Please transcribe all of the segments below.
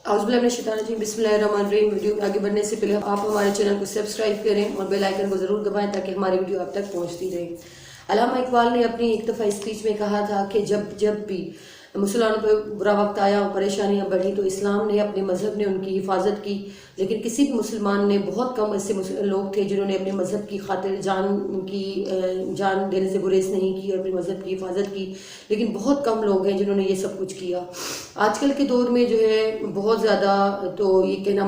औज़ुबिल्लाहिमिनश्शैतानिर्रजीम बिस्मिल्लाहिर्रहमानिर्रहीम। वीडियो आगे बढ़ने से पहले आप हमारे चैनल को सब्सक्राइब करें और बेल आइकन को ज़रूर दबाएं ताकि हमारी वीडियो आप तक पहुंचती रहे। अल्लामा इकबाल ने अपनी एक दफ़ा स्पीच में कहा था कि जब भी मुसलमानों पर बुरा वक्त आया और परेशानियां बढ़ी तो इस्लाम ने अपने मज़हब ने उनकी हिफाजत की, लेकिन किसी भी मुसलमान ने, बहुत कम ऐसे लोग थे जिन्होंने अपने मज़हब की खातिर जान देने से गुरेज नहीं की और अपने मज़हब की हिफाजत की, लेकिन बहुत कम लोग हैं जिन्होंने ये सब कुछ किया। आजकल के दौर में जो है बहुत ज़्यादा तो ये कहना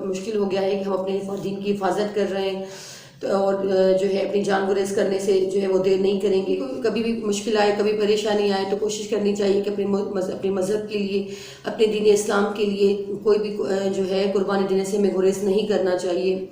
मुश्किल हो गया है कि हम अपने दीन की हिफाजत कर रहे हैं और जो है अपनी जान गुरेज करने से जो है वो देर नहीं करेंगे। कभी भी मुश्किल आए, कभी परेशानी आए तो कोशिश करनी चाहिए कि अपने मज़हब के लिए, अपने दीन इस्लाम के लिए कोई भी जो है कुर्बानी देने से हमें गुरेज नहीं करना चाहिए।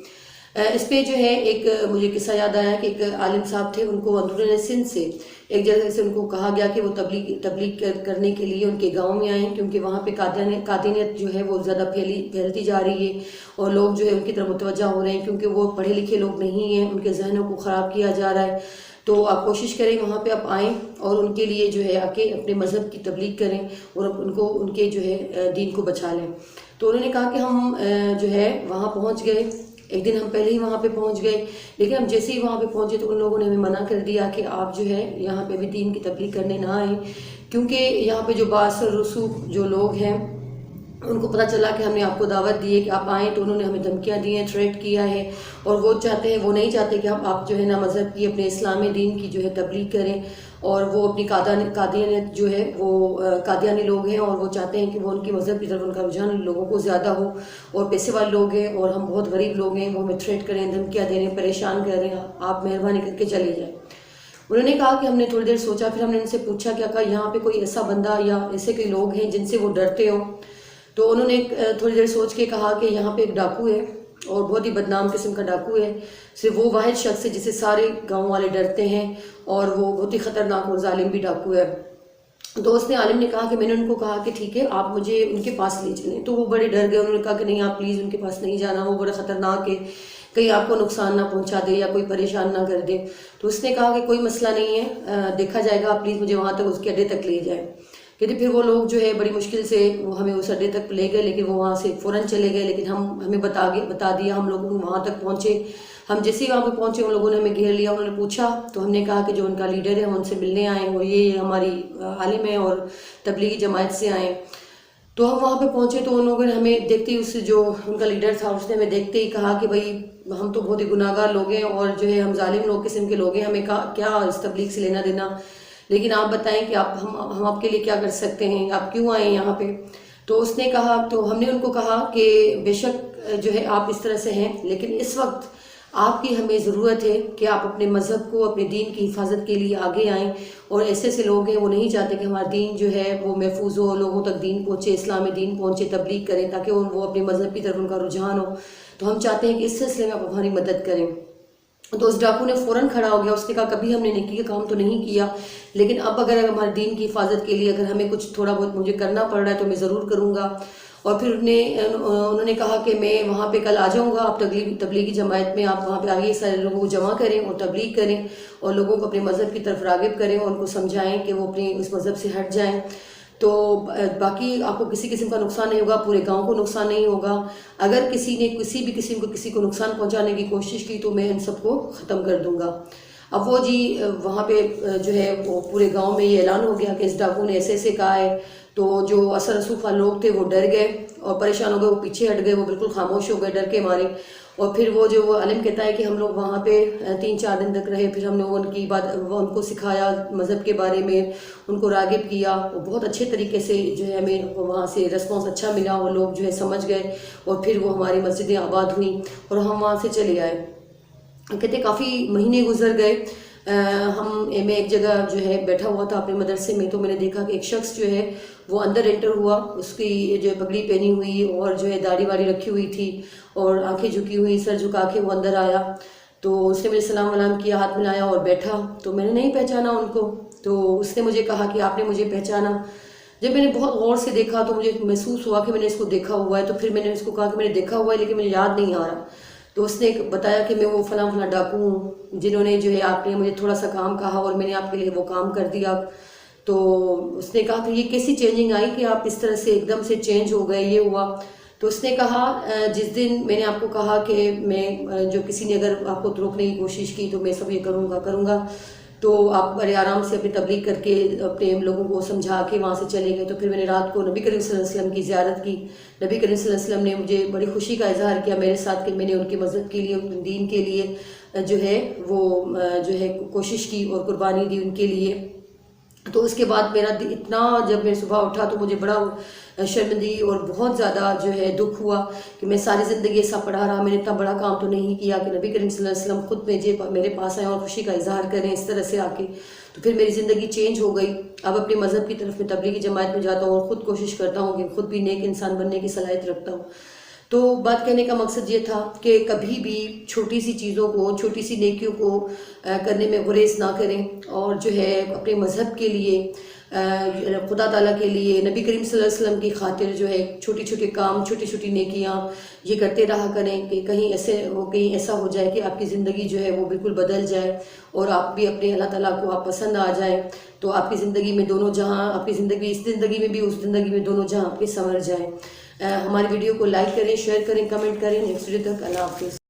इस पे जो है एक मुझे किस्सा याद आया कि एक आलिम साहब थे, उनको अंदरून सिंध से एक जगह से उनको कहा गया कि वो तबलीग करने के लिए उनके गांव में आए, क्योंकि वहाँ पे कादियानियत जो है वो ज़्यादा फैलती जा रही है और लोग जो है उनकी तरफ मुतवज्जा हो रहे हैं, क्योंकि वो पढ़े लिखे लोग नहीं हैं, उनके जहनों को ख़राब किया जा रहा है। तो आप कोशिश करें वहाँ पे आप आएँ और उनके लिए जो है आके अपने मज़हब की तबलीग करें और उनके जो है दीन को बचा लें। तो उन्होंने कहा कि हम जो है वहाँ पहुँच गए। एक दिन हम पहले ही वहाँ पे पहुँच गए, लेकिन हम जैसे ही वहाँ पे पहुँचे तो उन लोगों ने हमें मना कर दिया कि आप जो है यहाँ पे भी दीन की तबलीग करने ना आए, क्योंकि यहाँ पे जो बासर रसूख जो लोग हैं उनको पता चला कि हमने आपको दावत दी है कि आप आएँ, तो उन्होंने हमें धमकियाँ दी हैं, थ्रेट किया है और वो नहीं चाहते कि आप जो है ना मज़हब की, अपने इस्लामी दीन की जो है तबलीग करें। और वो अपनी कादियानियत जो है वो कादियानी लोग हैं और वो चाहते हैं कि वो उनकी मज़हब की तरफ उनका रुझान लोगों को ज़्यादा हो, और पैसे वाले लोग हैं और हम बहुत गरीब लोग हैं, वो हमें थ्रेट करें, धमकियाँ दे रहे हैं, परेशान कर रहे हैं, आप मेहरबानी करके चले जाएँ। उन्होंने कहा कि हमने थोड़ी देर सोचा, फिर हमने उनसे पूछा कि अगर यहाँ पे कोई ऐसा बंदा या ऐसे कोई लोग हैं जिनसे वो डरते हो। तो उन्होंने थोड़ी देर सोच के कहा कि यहाँ पे एक डाकू है और बहुत ही बदनाम किस्म का डाकू है, सिर्फ वो वाहिद शख्स है जिसे सारे गांव वाले डरते हैं और वो बहुत ही ख़तरनाक और जालिम भी डाकू है। दोस्त ने आलिम ने कहा कि मैंने उनको कहा कि ठीक है आप मुझे उनके पास ले चलें, तो वो बड़े डर गए। उन्होंने कहा कि नहीं आप प्लीज़ उनके पास नहीं जाना, वो बड़ा ख़तरनाक है, कहीं आपको नुकसान ना पहुंचा दे या कोई परेशान ना कर दे। तो उसने कहा कि कोई मसला नहीं है, देखा जाएगा, आप प्लीज़ मुझे वहाँ तक उसके अड्डे तक ले जाएँ। कहते फिर वो लोग जो है बड़ी मुश्किल से वो हमें उस अड्डे तक ले गए, लेकिन वो वहाँ से फ़ौरन चले गए, लेकिन हमें बता दिया। हम लोग वहाँ तक पहुँचे, हम जैसे ही वहाँ पे पहुँचे उन लोगों ने हमें घेर लिया। उन्होंने पूछा तो हमने कहा कि जो उनका लीडर है हम उनसे मिलने आए और ये हमारी आलिम है और तबलीगी जमात से आए। तो हम वहाँ पे पहुँचे तो उन लोगों ने हमें देखते ही, उससे जो उनका लीडर था उसने हमें देखते ही कहा कि भाई हम तो बहुत ही गुनाहगार लोग हैं और जो है हम जालिम लोग किस्म के लोग हैं, हमें क्या इस तबलीग से लेना देना, लेकिन आप बताएं कि हम आपके लिए क्या कर सकते हैं, आप क्यों आए यहाँ पे। तो उसने कहा, तो हमने उनको कहा कि बेशक जो है आप इस तरह से हैं, लेकिन इस वक्त आपकी हमें ज़रूरत है कि आप अपने मज़हब को, अपने दीन की हिफाजत के लिए आगे आएँ। और ऐसे लोग हैं वो नहीं चाहते कि हमारा दीन जो है वो महफूज हो, लोगों तक दीन पहुँचे, इस्लामी दीन पहुँचे, तबलीग करें ताकि वो अपने मज़हब की तरफ उनका रुझान हो। तो हम चाहते हैं कि इस सिलसिले में आप हमारी मदद करें। तो उस डाकू ने फ़ौरन खड़ा हो गया, उसने कहा कभी हमने नेकी का काम तो नहीं किया, लेकिन अब अगर हमारे दीन की हिफाजत के लिए अगर हमें कुछ थोड़ा बहुत मुझे करना पड़ रहा है तो मैं ज़रूर करूँगा। और फिर उन्होंने कहा कि मैं वहाँ पे कल आ जाऊँगा, आप तबलीगी जमात में आप वहाँ पे आगे सारे लोगों को जमा करें और तबलीग करें और लोगों को अपने मज़हब की तरफ राग़िब करें और उनको समझाएं कि वो अपने उस मज़हब से हट जाएं। तो बाकी आपको किसी किस्म का नुकसान नहीं होगा, पूरे गांव को नुकसान नहीं होगा। अगर किसी ने किसी को नुकसान पहुंचाने की कोशिश की तो मैं इन सबको ख़त्म कर दूंगा। अब वो जी वहाँ पे जो है वो पूरे गांव में ये ऐलान हो गया कि इस डाकू ने ऐसे कहा है। तो जो असर रसूख वाले लोग थे वो डर गए और परेशान हो गए, वो पीछे हट गए, वो बिल्कुल खामोश हो गए डर के मारे। और फिर वो जो आलिम कहता है कि हम लोग वहाँ पे 3-4 दिन तक रहे, फिर हमने उनको सिखाया मज़हब के बारे में, उनको राग़िब किया। वो बहुत अच्छे तरीके से जो है हमें वहाँ से रिस्पॉन्स अच्छा मिला, वो लोग जो है समझ गए और फिर वो हमारी मस्जिदें आबाद हुई और हम वहाँ से चले आए। कहते काफ़ी महीने गुजर गए। मैं एक जगह जो है बैठा हुआ था अपने मदरसे में, तो मैंने देखा कि एक शख्स जो है वो अंदर एंटर हुआ, उसकी जो है पगड़ी पहनी हुई और जो है दाढ़ी वाड़ी रखी हुई थी और आंखें झुकी हुई, सर झुका के वो अंदर आया। तो उसने मुझे सलाम वलाम किया, हाथ मिलाया और बैठा। तो मैंने नहीं पहचाना उनको। तो उसने मुझे कहा कि आपने मुझे पहचाना। जब मैंने बहुत गौर से देखा तो मुझे महसूस हुआ कि मैंने इसको देखा हुआ है। तो फिर मैंने उसको कहा कि मैंने देखा हुआ है लेकिन मुझे याद नहीं आ रहा। तो उसने बताया कि मैं वो फलां डाकू हूँ जिन्होंने जो है आपने मुझे थोड़ा सा काम कहा और मैंने आपके लिए वो काम कर दिया। تو اس نے کہا کہ یہ کیسی چینجنگ آئی کہ آپ اس طرح سے ایک دم سے چینج ہو گئے، یہ ہوا؟ تو اس نے کہا جس دن میں نے آپ کو کہا کہ میں جو کسی نے اگر آپ کو روکنے کی کوشش کی تو میں سب یہ کروں گا، تو آپ بڑے آرام سے اپنی تبلیغ کر کے اپنے لوگوں کو سمجھا کے وہاں سے چلے گئے۔ تو پھر میں نے رات کو نبی کریم صلی اللہ علیہ وسلم کی زیارت کی۔ نبی کریم صلی اللہ علیہ وسلم نے مجھے بڑی خوشی کا اظہار کیا میرے ساتھ کہ میں نے ان کے مذہب کے لیے، ان دین کے لیے جو ہے وہ جو ہے کوشش کی اور قربانی دی ان کے لیے۔ تو اس کے بعد میرا اتنا، جب میں صبح اٹھا تو مجھے بڑا شرمندگی اور بہت زیادہ جو ہے دکھ ہوا کہ میں ساری زندگی ایسا پڑھا رہا، میں نے اتنا بڑا کام تو نہیں کیا کہ نبی کریم صلی اللہ علیہ وسلم خود میرے پاس آئیں اور خوشی کا اظہار کریں اس طرح سے آ کے۔ تو پھر میری زندگی چینج ہو گئی۔ اب اپنے مذہب کی طرف میں تبلیغی جماعت میں جاتا ہوں اور خود کوشش کرتا ہوں کہ خود بھی نیک انسان بننے کی صلاحیت رکھتا ہوں۔ تو بات کہنے کا مقصد یہ تھا کہ کبھی بھی چھوٹی سی چیزوں کو، چھوٹی سی نیکیوں کو کرنے میں گریز نہ کریں، اور جو ہے اپنے مذہب کے لیے، خدا تعالیٰ کے لیے، نبی کریم صلی اللہ علیہ وسلم کی خاطر جو ہے چھوٹی چھوٹی کام، چھوٹی چھوٹی نیکیاں یہ کرتے رہا کریں کہ کہیں ایسا ہو جائے کہ آپ کی زندگی جو ہے وہ بالکل بدل جائے اور آپ بھی اپنے اللہ تعالیٰ کو آپ پسند آ جائیں، تو آپ کی زندگی میں دونوں جہاں، آپ کی زندگی اس زندگی میں بھی اس زندگی میں دونوں جہاں آپ کے سنور جائیں۔ ہماری ویڈیو کو لائک کریں، شیئر کریں، کمنٹ کریں۔ نیکسٹ ویڈیو تک اللہ حافظ۔